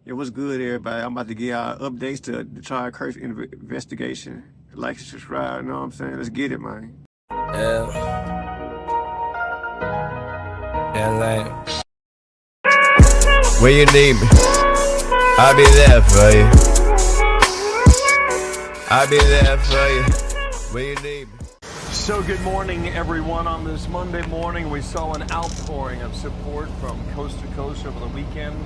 It was good, everybody. I'm about to give y'all updates to the Charlie Kirk investigation. Like and subscribe, you know what I'm saying? Let's get it, man. Yeah. Lane. When you need me, I'll be there for you. I'll be there for you when you need me. So good morning, everyone. On this Monday morning, we saw an outpouring of support from coast to coast over the weekend,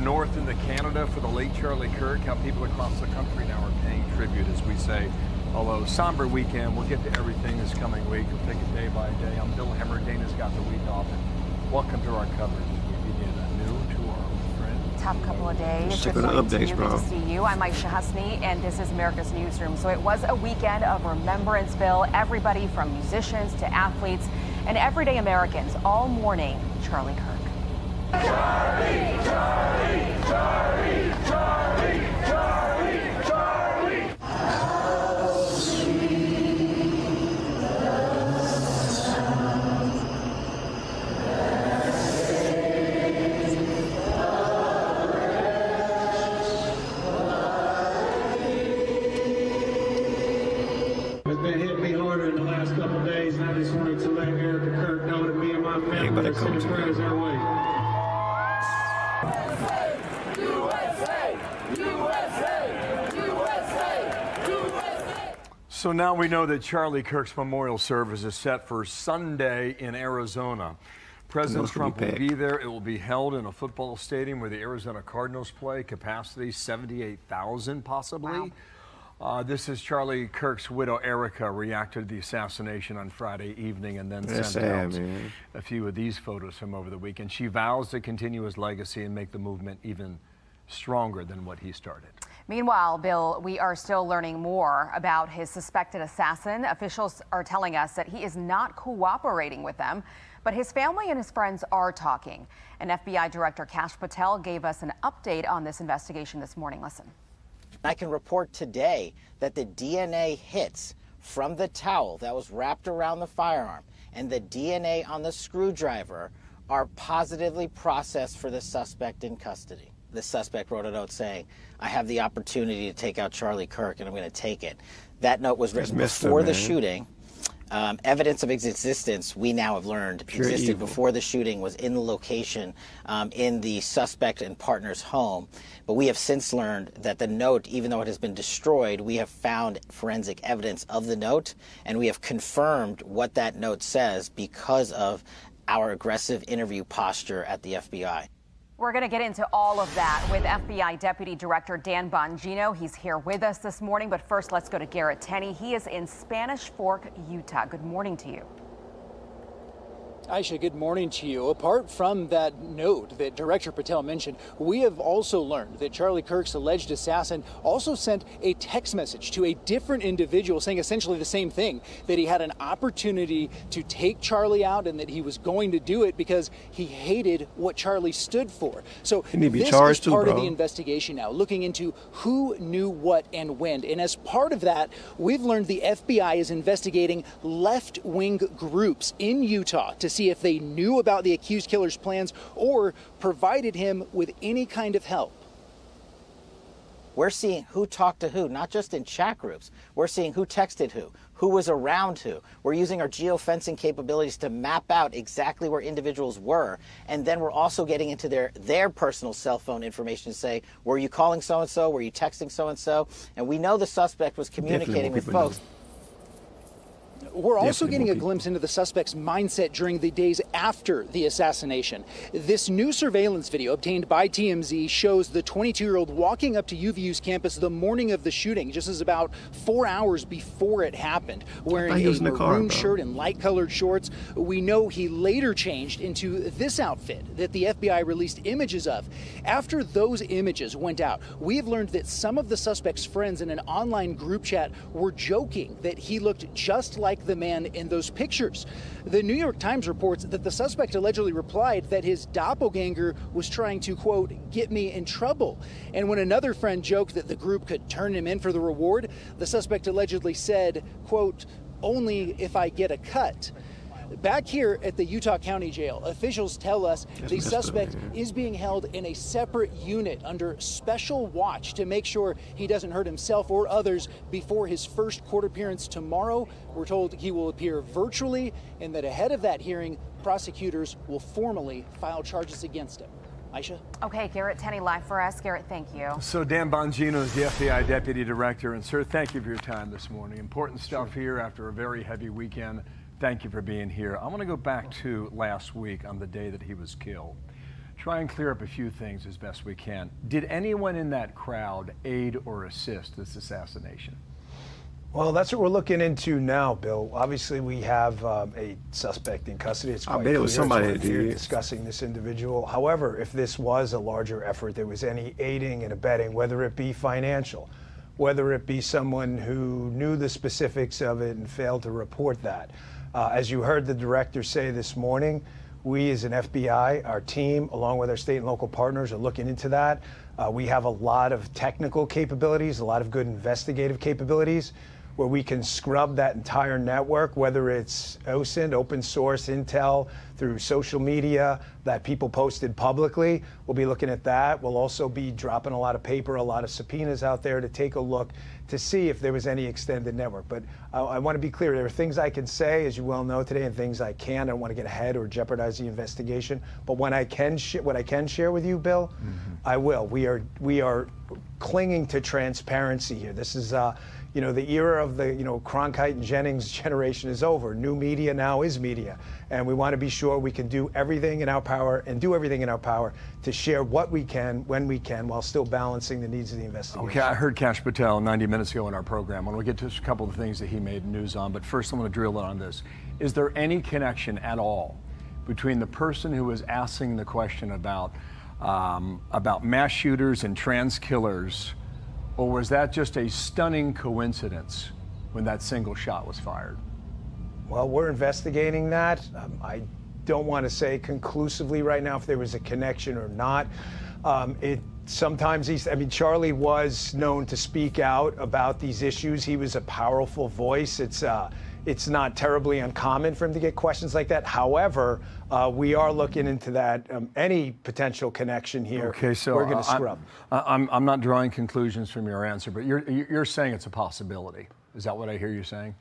north into Canada for the late Charlie Kirk. How people across the country now are paying tribute, as we say. Although somber weekend, we'll get to everything this coming week. We'll take it day by day. I'm Bill Hemmer. Dana's got the week off. And welcome to our coverage as we begin a new tour, friend. Tough couple of days. Check the updates, bro. Good to see you. I'm Aisha Hasni, and this is America's Newsroom. So it was a weekend of remembrance, Bill. Everybody from musicians to athletes and everyday Americans all mourning Charlie Kirk. Charlie, Charlie, Charlie, Charlie, Charlie, Charlie. How sweet the sound that saves It's been hitting me harder in the last couple of days, and I just wanted to let Garrett Kirk know that me and my family are sending prayers our way. So now we know that Charlie Kirk's memorial service is set for Sunday in Arizona. President Trump will be there. It will be held in a football stadium where the Arizona Cardinals play. Capacity 78,000 possibly. Wow. This is Charlie Kirk's widow, Erica, reacted to the assassination on Friday evening and then sent out a few of these photos from over the weekend. She vows to continue his legacy and make the movement even stronger than what he started. Meanwhile, Bill, we are still learning more about his suspected assassin. Officials are telling us that he is not cooperating with them, but his family and his friends are talking. And FBI Director Kash Patel gave us an update on this investigation this morning. Listen. I can report today that the DNA hits from the towel that was wrapped around the firearm and the DNA on the screwdriver are positively processed for the suspect in custody. The suspect wrote a note saying, I have the opportunity to take out Charlie Kirk and I'm going to take it. That note was written before the shooting. Evidence of its existence, we now have learned, existed before the shooting, was in the location in the suspect and partner's home. But we have since learned that the note, even though it has been destroyed, we have found forensic evidence of the note, and we have confirmed what that note says because of our aggressive interview posture at the FBI. We're going to get into all of that with FBI Deputy Director Dan Bongino. He's here with us this morning. But first, let's go to Garrett Tenney. He is in Spanish Fork, Utah. Good morning to you. Aisha, good morning to you. Apart from that note that Director Patel mentioned, we have also learned that Charlie Kirk's alleged assassin also sent a text message to a different individual saying essentially the same thing, that he had an opportunity to take Charlie out and that he was going to do it because he hated what Charlie stood for. So this is part of the investigation now, looking into who knew what and when. And as part of that, we've learned the FBI is investigating left-wing groups in Utah to see if they knew about the accused killer's plans or provided him with any kind of help. We're seeing who talked to who, not just in chat groups. We're seeing who texted who was around who. We're using our geofencing capabilities to map out exactly where individuals were. And then we're also getting into their personal cell phone information to say, were you calling so-and-so? Were you texting so-and-so? And we know the suspect was communicating with folks. We're also getting a glimpse into the suspect's mindset during the days after the assassination. This new surveillance video obtained by TMZ shows the 22-year-old walking up to UVU's campus the morning of the shooting, just as about 4 hours before it happened, wearing a maroon shirt and light-colored shorts. We know he later changed into this outfit that the FBI released images of. After those images went out, we have learned that some of the suspect's friends in an online group chat were joking that he looked just like the man in those pictures. The New York Times reports that the suspect allegedly replied that his doppelganger was trying to, quote, get me in trouble. And when another friend joked that the group could turn him in for the reward, the suspect allegedly said, quote, only if I get a cut. Back here at the Utah County Jail, officials tell us the suspect is being held in a separate unit under special watch to make sure he doesn't hurt himself or others before his first court appearance tomorrow. We're told he will appear virtually and that ahead of that hearing, prosecutors will formally file charges against him. Aisha? Okay, Garrett Tenney live for us. Garrett, thank you. So Dan Bongino is the FBI Deputy Director. And sir, thank you for your time this morning. Important stuff here after a very heavy weekend. Thank you for being here. I want to go back to last week on the day that he was killed. Try and clear up a few things as best we can. Did anyone in that crowd aid or assist this assassination? Well, that's what we're looking into now, Bill. Obviously, we have a suspect in custody. It's quite I bet it was clear. somebody So that we're did. discussing this individual. However, if this was a larger effort, there was any aiding and abetting, whether it be financial, whether it be someone who knew the specifics of it and failed to report that. As you heard the director say this morning, we as an FBI, our team, along with our state and local partners, are looking into that. We have a lot of technical capabilities, a lot of good investigative capabilities, where we can scrub that entire network, whether it's OSINT, open source intel, through social media that people posted publicly. We'll be looking at that. We'll also be dropping a lot of paper, a lot of subpoenas out there to take a look to see if there was any extended network. But I want to be clear, there are things I can say, as you well know today, and things I can't. I don't want to get ahead or jeopardize the investigation. But when I can what I can share with you, Bill, I will. We are clinging to transparency here. This is the era of the, Cronkite and Jennings generation is over. New media now is media. And we want to be sure we can do everything in our power to share what we can, when we can, while still balancing the needs of the investigation. Okay, I heard Kash Patel 90 minutes ago in our program. I want to get to a couple of things that he made news on, but first I'm going to drill in on this. Is there any connection at all between the person who was asking the question about mass shooters and trans killers, or was that just a stunning coincidence when that single shot was fired? Well, we're investigating that. I don't want to say conclusively right now if there was a connection or not. Charlie was known to speak out about these issues. He was a powerful voice. It's not terribly uncommon for him to get questions like that. However, we are looking into that. Any potential connection here, okay, so we're going to scrub. I'm not drawing conclusions from your answer, but you're saying it's a possibility. Is that what I hear you saying?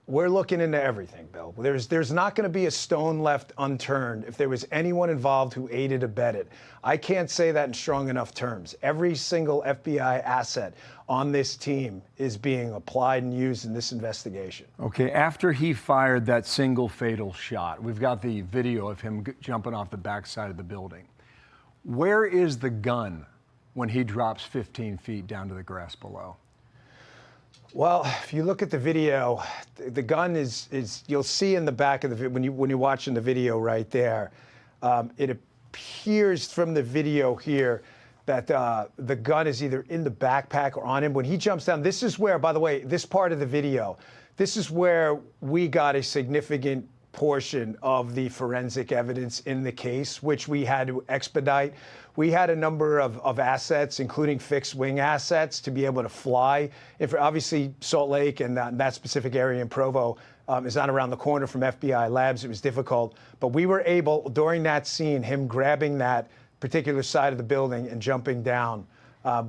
We're looking into everything, Bill. There's not going to be a stone left unturned if there was anyone involved who aided, abetted. I can't say that in strong enough terms. Every single FBI asset on this team is being applied and used in this investigation. Okay, after he fired that single fatal shot, we've got the video of him jumping off the backside of the building. Where is the gun when he drops 15 feet down to the grass below? Well, if you look at the video, the gun is you'll see in the back of the when you're watching the video right there, it appears from the video here that the gun is either in the backpack or on him. When he jumps down, this is where, by the way, this part of the video, this is where we got a significant portion of the forensic evidence in the case, which we had to expedite. We had a number of assets, including fixed wing assets, to be able to fly. Obviously, Salt Lake and that specific area in Provo is not around the corner from FBI labs. It was difficult. But we were able, during that scene, him grabbing that particular side of the building and jumping down,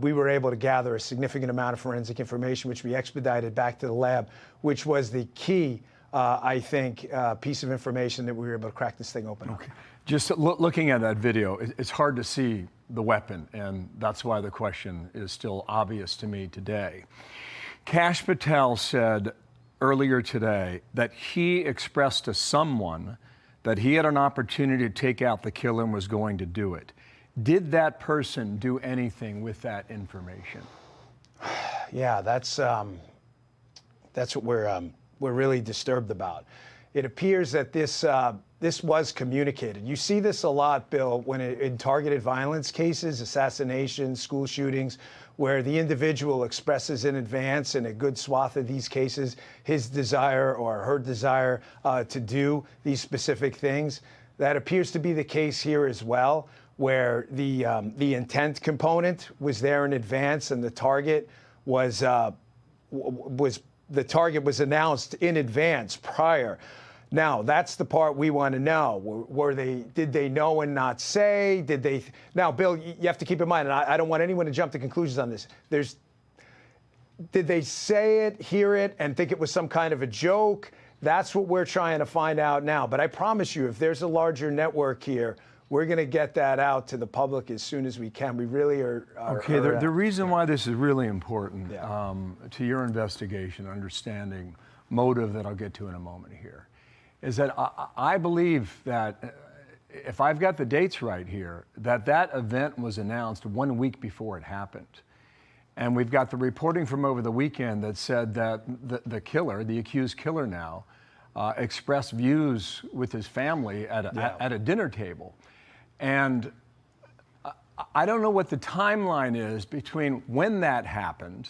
we were able to gather a significant amount of forensic information, which we expedited back to the lab, which was the key piece of information that we were able to crack this thing open. Okay. Just looking at that video, it's hard to see the weapon, and that's why the question is still obvious to me today. Kash Patel said earlier today that he expressed to someone that he had an opportunity to take out the killer and was going to do it. Did that person do anything with that information? Yeah, that's what we're really disturbed about. It appears that this was communicated. You see this a lot, Bill, when in targeted violence cases, assassinations, school shootings, where the individual expresses in advance, in a good swath of these cases, his desire or her desire to do these specific things. That appears to be the case here as well, where the intent component was there in advance, and the target was announced in advance prior. Now, that's the part we want to know. Did they know and not say? Now, Bill, you have to keep in mind, and I don't want anyone to jump to conclusions on this. Did they say it, hear it, and think it was some kind of a joke? That's what we're trying to find out now. But I promise you, if there's a larger network here, we're going to get that out to the public as soon as we can. We really are. Okay, the reason why this is really important to your investigation, understanding motive that I'll get to in a moment here, is that I believe that if I've got the dates right here, that event was announced 1 week before it happened. And we've got the reporting from over the weekend that said that the killer, the accused killer now, expressed views with his family at a dinner table. And I don't know what the timeline is between when that happened.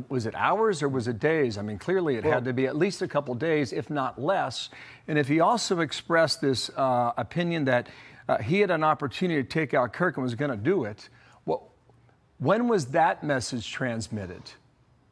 Was it hours or was it days? I mean, clearly it had to be at least a couple days, if not less. And if he also expressed this opinion that he had an opportunity to take out Kirk and was going to do it, well, when was that message transmitted?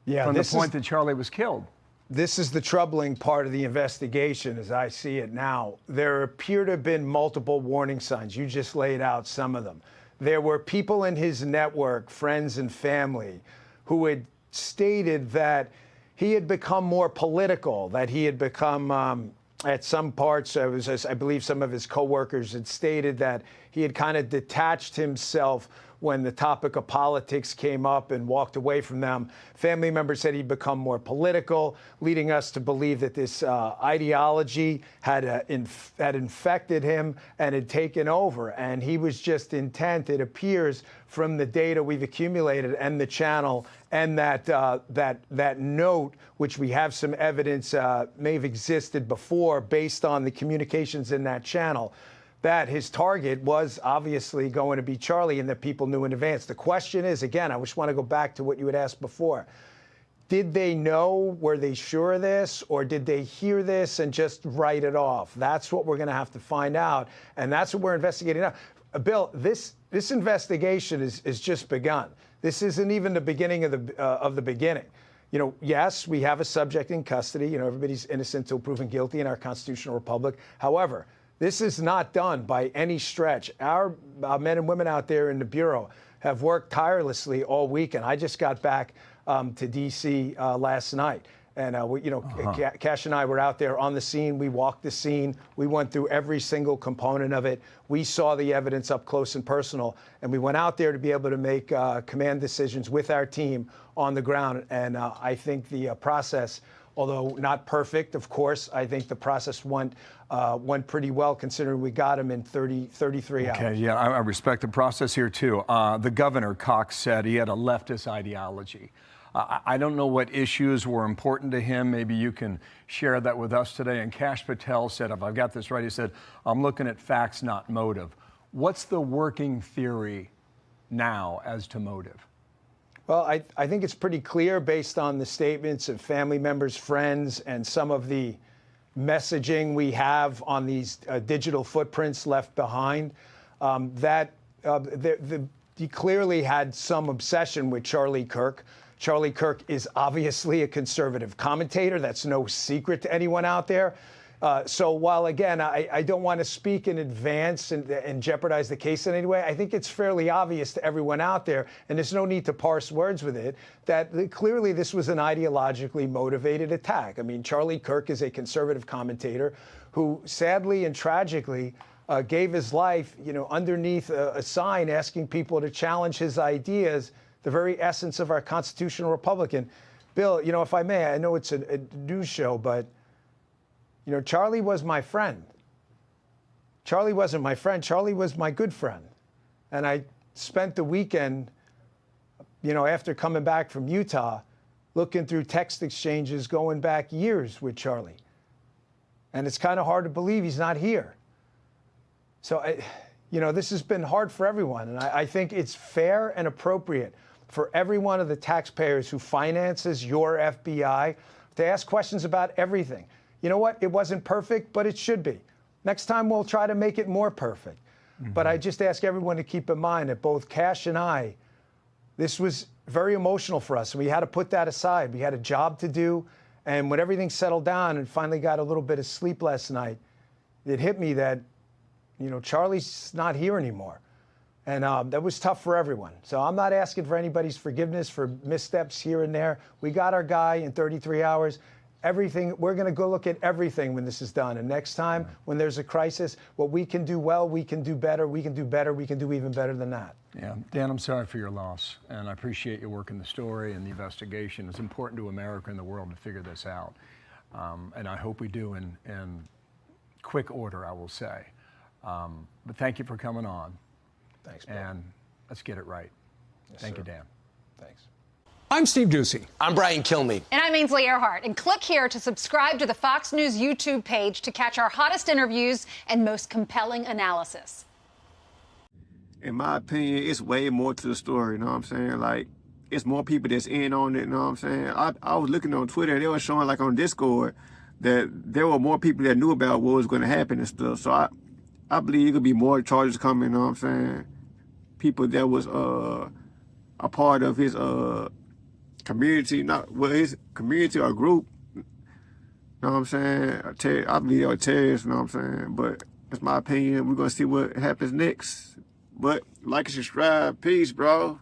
From the point that Charlie was killed? This is the troubling part of the investigation as I see it now. There appear to have been multiple warning signs. You just laid out some of them. There were people in his network, friends and family, who had stated that he had become more political, that he had become, at some parts, I believe some of his coworkers had stated that he had kind of detached himself when the topic of politics came up and walked away from them. Family members said he'd become more political, leading us to believe that this ideology had infected him and had taken over. And he was just intent, it appears, from the data we've accumulated and the channel and that note, which we have some evidence may have existed before based on the communications in that channel, that his target was obviously going to be Charlie and that people knew in advance. The question is, again, I just want to go back to what you had asked before. Did they know, were they sure of this, or did they hear this and just write it off? That's what we're going to have to find out, and that's what we're investigating now. Bill, this investigation is just begun. This isn't even the beginning of the beginning. You know, yes, we have a subject in custody. You know, everybody's innocent until proven guilty in our constitutional republic. However, this is not done by any stretch. Our men and women out there in the Bureau have worked tirelessly all weekend. I just got back to D.C. Last night. And, Cash and I were out there on the scene. We walked the scene. We went through every single component of it. We saw the evidence up close and personal. And we went out there to be able to make command decisions with our team on the ground. And I think the process, although not perfect, of course, I think the process went pretty well considering we got him in 33 hours. Okay, yeah, I respect the process here too. The governor, Cox, said he had a leftist ideology. I don't know what issues were important to him. Maybe you can share that with us today. And Kash Patel said, if I've got this right, he said, I'm looking at facts, not motive. What's the working theory now as to motive? Well, I think it's pretty clear based on the statements of family members, friends, and some of the messaging we have on these digital footprints left behind, that he clearly had some obsession with Charlie Kirk. Charlie Kirk is obviously a conservative commentator. That's no secret to anyone out there. So while, again, I don't want to speak in advance and jeopardize the case in any way, I think it's fairly obvious to everyone out there, and there's no need to parse words with it, that clearly this was an ideologically motivated attack. I mean, Charlie Kirk is a conservative commentator who sadly and tragically gave his life, underneath a sign asking people to challenge his ideas, the very essence of our constitutional republic. And Bill, if I may, I know it's a news show, but Charlie was my friend. Charlie wasn't my friend. Charlie was my good friend. And I spent the weekend, after coming back from Utah, looking through text exchanges going back years with Charlie. And it's kind of hard to believe he's not here. So, this has been hard for everyone. And I think it's fair and appropriate for every one of the taxpayers who finances your FBI to ask questions about everything. You know what? It wasn't perfect, but it should be. Next time, we'll try to make it more perfect. Mm-hmm. But I just ask everyone to keep in mind that both Kash and I, this was very emotional for us. And we had to put that aside. We had a job to do. And when everything settled down and finally got a little bit of sleep last night, it hit me that, you know, Charlie's not here anymore. And that was tough for everyone. So I'm not asking for anybody's forgiveness for missteps here and there. We got our guy in 33 hours. Everything, we're going to go look at everything when this is done. And next time, when there's a crisis, what we can do well, we can do better, we can do better, we can do even better than that. Yeah, Dan, I'm sorry for your loss, and I appreciate your work in the story and the investigation. It's important to America and the world to figure this out. And I hope we do in quick order, I will say. But thank you for coming on. Thanks, Bill. And let's get it right. Yes, Thank sir. you, Dan. Thanks. I'm Steve Ducey. I'm Brian Kilmeade. And I'm Ainsley Earhart. And click here to subscribe to the Fox News YouTube page to catch our hottest interviews and most compelling analysis. In my opinion, it's way more to the story, you know what I'm saying? Like, it's more people that's in on it, you know what I'm saying? I was looking on Twitter, and they were showing, like, on Discord, that there were more people that knew about what was going to happen and stuff. So I believe it could be more charges coming, you know what I'm saying? People that was a part of his community, his community or group, you know what I'm saying? I believe they were terrorists, you know what I'm saying? But that's my opinion. We're going to see what happens next. But like and subscribe. Peace, bro.